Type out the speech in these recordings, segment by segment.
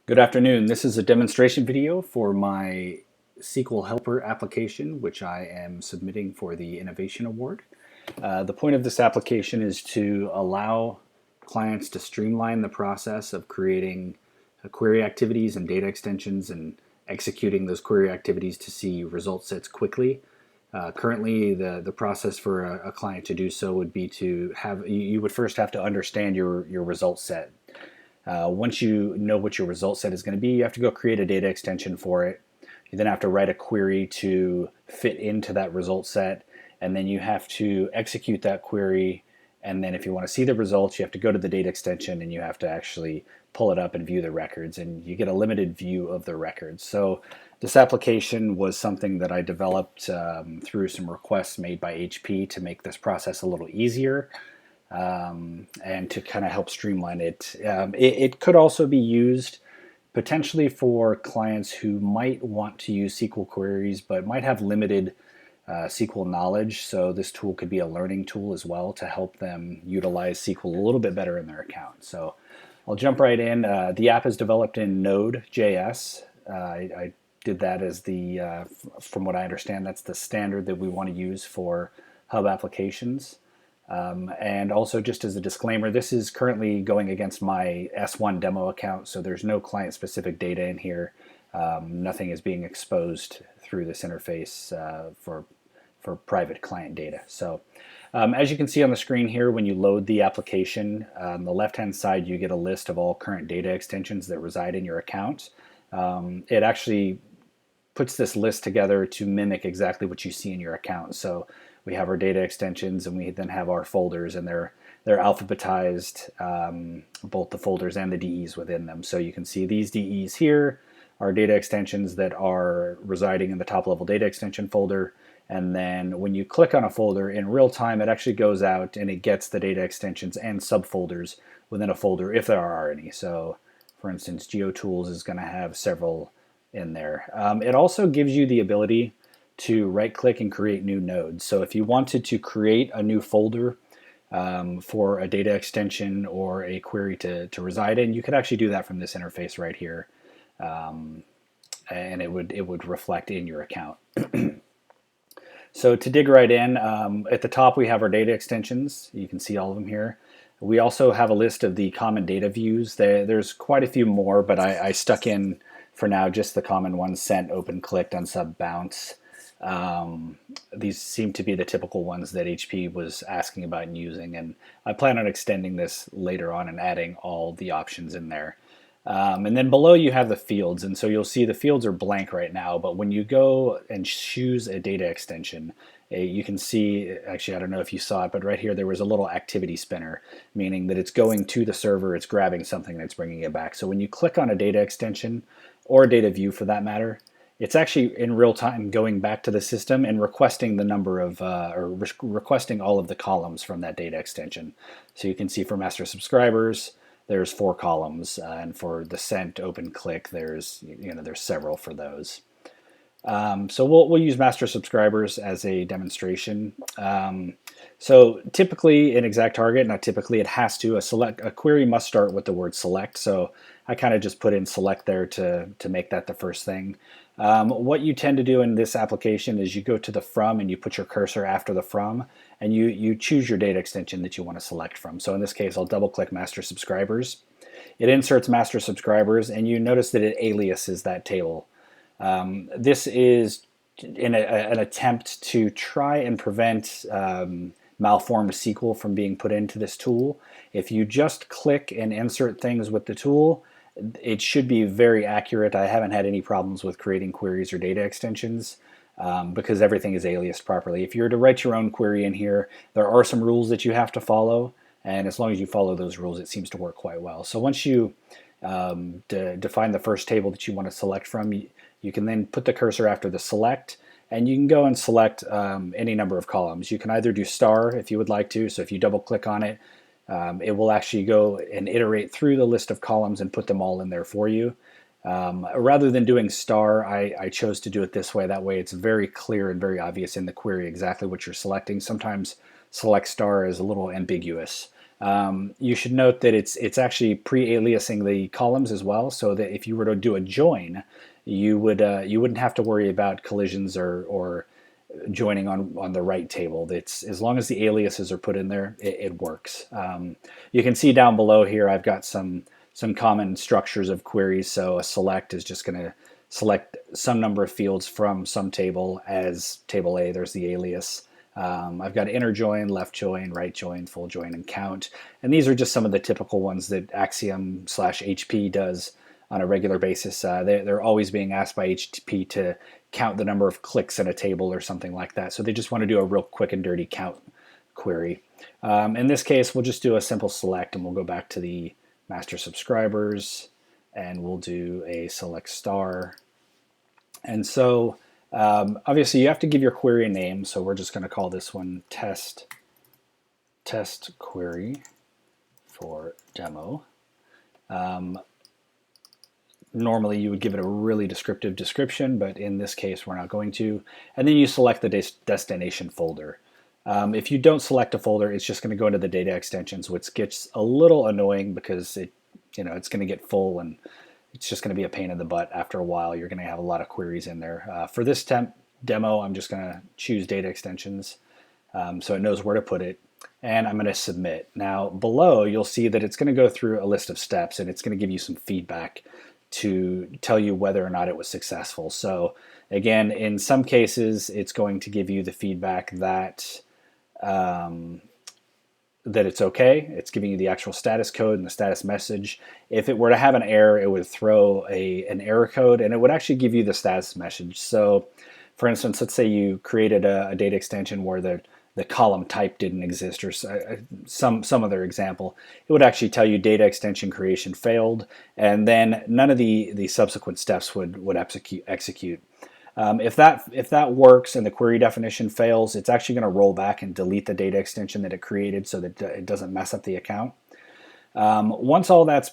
Good afternoon. This is a demonstration video for my SQLHelper application, which I am submitting for the Innovation Award. The point of this application is to allow clients to streamline the process of creating query activities and data extensions and executing those query activities to see result sets quickly. Currently, the process for a client to do so would be to have you would first have to understand your result set. Once you know what your result set is going to be, you have to go create a data extension for it. You then have to write a query to fit into that result set, and then you have to execute that query. And then if you want to see the results, you have to go to the data extension and you have to actually pull it up and view the records, and you get a limited view of the records. So this application was something that I developed through some requests made by HP to make this process a little easier and to kind of help streamline it. It could also be used potentially for clients who might want to use SQL queries but might have limited SQL knowledge. So this tool could be a learning tool as well to help them utilize SQL a little bit better in their account. So I'll jump right in. The app is developed in Node.js. I did that as from what I understand, that's the standard that we want to use for hub applications. And also, just as a disclaimer, this is currently going against my S1 demo account, so there's no client-specific data in here. Nothing is being exposed through this interface for private client data. So as you can see on the screen here, when you load the application, on the left-hand side you get a list of all current data extensions that reside in your account. It actually puts this list together to mimic exactly what you see in your account. So we have our data extensions, and we then have our folders, and they're alphabetized, both the folders and the DEs within them. So you can see these DEs here are data extensions that are residing in the top level data extension folder. And then when you click on a folder in real time, it actually goes out and it gets the data extensions and subfolders within a folder if there are any. So for instance, GeoTools is going to have several in there. It also gives you the ability to right click and create new nodes. So if you wanted to create a new folder for a data extension or a query to reside in, you could actually do that from this interface right here. And it would reflect in your account. So to dig right in, at the top we have our data extensions. You can see all of them here. We also have a list of the common data views. There's quite a few more, but I stuck in for now just the common ones: sent, open, clicked, unsub, bounce. These seem to be the typical ones that HP was asking about and using, and I plan on extending this later on and adding all the options in there. And then below you have the fields, and so you'll see the fields are blank right now, but when you go and choose a data extension, you can see, actually I don't know if you saw it, but right here there was a little activity spinner, meaning that it's going to the server, it's grabbing something, and it's bringing it back. So when you click on a data extension, or a data view for that matter, it's actually in real time going back to the system and requesting the number of, requesting all of the columns from that data extension. So you can see for master subscribers, there's 4 columns, and for the sent, open, click, there's several for those. So we'll use master subscribers as a demonstration. So typically in exact target, not typically, it has to, a query must start with the word select. So I kind of just put in select there to make that the first thing. What you tend to do in this application is you go to the from and you put your cursor after the from, and you choose your data extension that you want to select from. So in this case, I'll double click master subscribers. It inserts master subscribers, and you notice that it aliases that table. This is in an attempt to try and prevent malformed SQL from being put into this tool. If you just click and insert things with the tool, it should be very accurate. I haven't had any problems with creating queries or data extensions because everything is aliased properly. If you were to write your own query in here, there are some rules that you have to follow, and as long as you follow those rules, it seems to work quite well. So once you define the first table that you want to select from, you can then put the cursor after the select, and you can go and select any number of columns. You can either do star if you would like to, so if you double click on it, it will actually go and iterate through the list of columns and put them all in there for you. Rather than doing star, I chose to do it this way. That way it's very clear and very obvious in the query exactly what you're selecting. Sometimes select star is a little ambiguous. You should note that it's actually pre-aliasing the columns as well, so that if you were to do a join, you wouldn't have to worry about collisions or joining on the right table. It's as long as the aliases are put in there, it works. You can see down below here I've got some common structures of queries. So a select is just going to select some number of fields from some table as table A. There's the alias. I've got inner join, left join, right join, full join, and count. And these are just some of the typical ones that Axiom/HP does on a regular basis. They're always being asked by HP to count the number of clicks in a table or something like that. So they just want to do a real quick and dirty count query. In this case, we'll just do a simple select, and we'll go back to the master subscribers, and we'll do a select star. And so obviously you have to give your query a name, so we're just going to call this one test query for demo. Normally you would give it a really descriptive description, but in this case we're not going to. And then you select the destination folder. If you don't select a folder, it's just going to go into the data extensions, which gets a little annoying because it's going to get full and it's just going to be a pain in the butt after a while. You're going to have a lot of queries in there. For this demo, I'm just going to choose data extensions so it knows where to put it, and I'm going to submit. Now below you'll see that it's going to go through a list of steps, and it's going to give you some feedback to tell you whether or not it was successful. So again, in some cases it's going to give you the feedback that that it's okay. It's giving you the actual status code and the status message. If it were to have an error, it would throw an error code, and it would actually give you the status message. So for instance, let's say you created a data extension where the column type didn't exist, or some other example. It would actually tell you data extension creation failed, and then none of the subsequent steps would execute. If that works and the query definition fails, it's actually going to roll back and delete the data extension that it created so that it doesn't mess up the account. Once all that's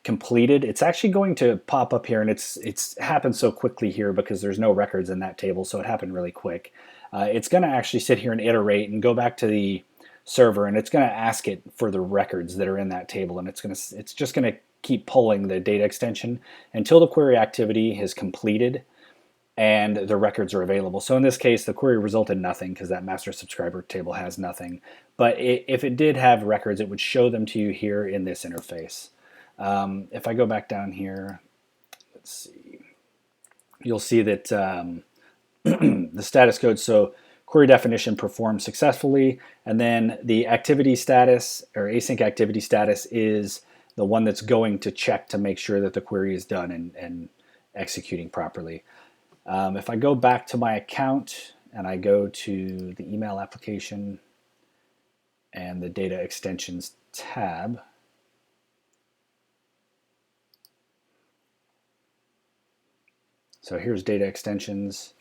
completed, it's actually going to pop up here, and it's happened so quickly here because there's no records in that table, so it happened really quick. It's going to actually sit here and iterate and go back to the server, and it's going to ask it for the records that are in that table, and it's just going to keep pulling the data extension until the query activity has completed and the records are available. So in this case, the query resulted nothing because that master subscriber table has nothing. But if it did have records, it would show them to you here in this interface. If I go back down here, let's see, you'll see that the status code, so query definition performed successfully, and then the activity status or async activity status is the one that's going to check to make sure that the query is done and executing properly. If I go back to my account and I go to the email application and the data extensions tab, so here's data extensions,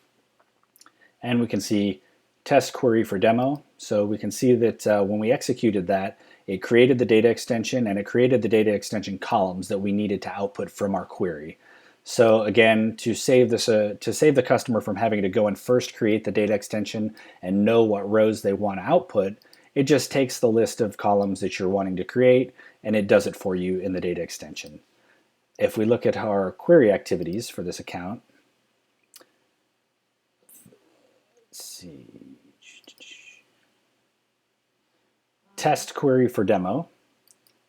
and we can see test query for demo. So we can see that when we executed that, it created the data extension, and it created the data extension columns that we needed to output from our query. So again, to save the customer from having to go and first create the data extension and know what rows they want to output, it just takes the list of columns that you're wanting to create and it does it for you in the data extension. If we look at our query activities for this account, let's see, test query for demo.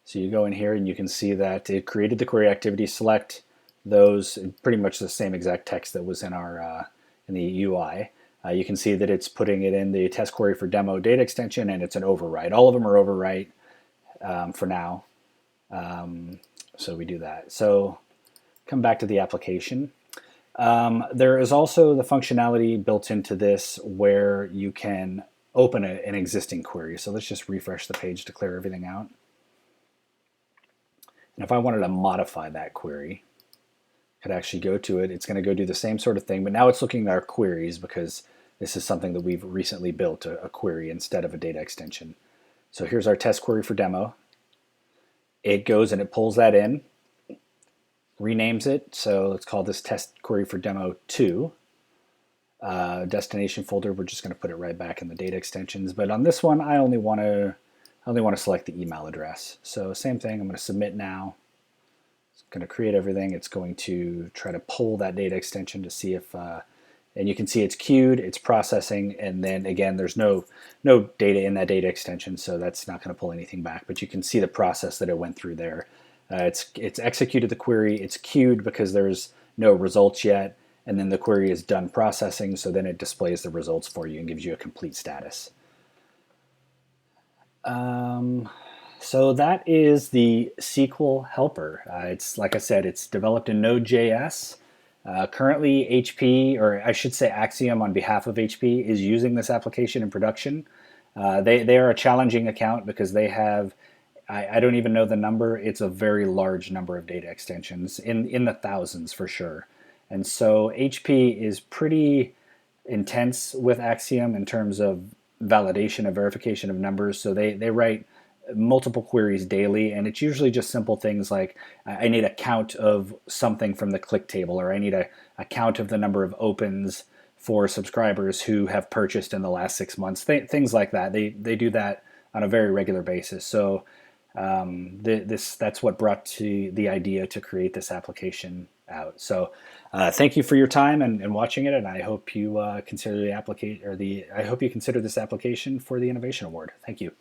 So you go in here and you can see that it created the query activity, select those, pretty much the same exact text that was in our in the UI. You can see that it's putting it in the test query for demo data extension, and it's an overwrite. All of them are overwrite for now. So we do that. So come back to the application. There is also the functionality built into this where you can open an existing query. So let's just refresh the page to clear everything out. And if I wanted to modify that query, could actually go to it. It's going to go do the same sort of thing, but now it's looking at our queries because this is something that we've recently built, a query instead of a data extension. So here's our test query for demo. It goes and it pulls that in, renames it. So let's call this test query for demo 2. Destination folder, we're just going to put it right back in the data extensions. But on this one, I only want to I only want to select the email address. So same thing, I'm going to submit now. It's going to create everything. It's going to try to pull that data extension to see if, and you can see it's queued, it's processing, and then again, there's no data in that data extension, so that's not going to pull anything back, but you can see the process that it went through there. It's executed the query, it's queued because there's no results yet, and then the query is done processing, so then it displays the results for you and gives you a complete status. So that is the SQL helper. It's, like I said, it's developed in Node.js. Currently HP, or I should say Axiom on behalf of HP, is using this application in production. They are a challenging account because they have, I don't even know the number, it's a very large number of data extensions, in the thousands for sure. And so HP is pretty intense with Axiom in terms of validation and verification of numbers. So they write multiple queries daily, and it's usually just simple things like I need a count of something from the click table, or I need a count of the number of opens for subscribers who have purchased in the last 6 months, things like that. They do that on a very regular basis. So that's what brought to the idea to create this application out. So thank you for your time and watching it, and I hope you consider the I hope you consider this application for the Innovation Award. Thank you.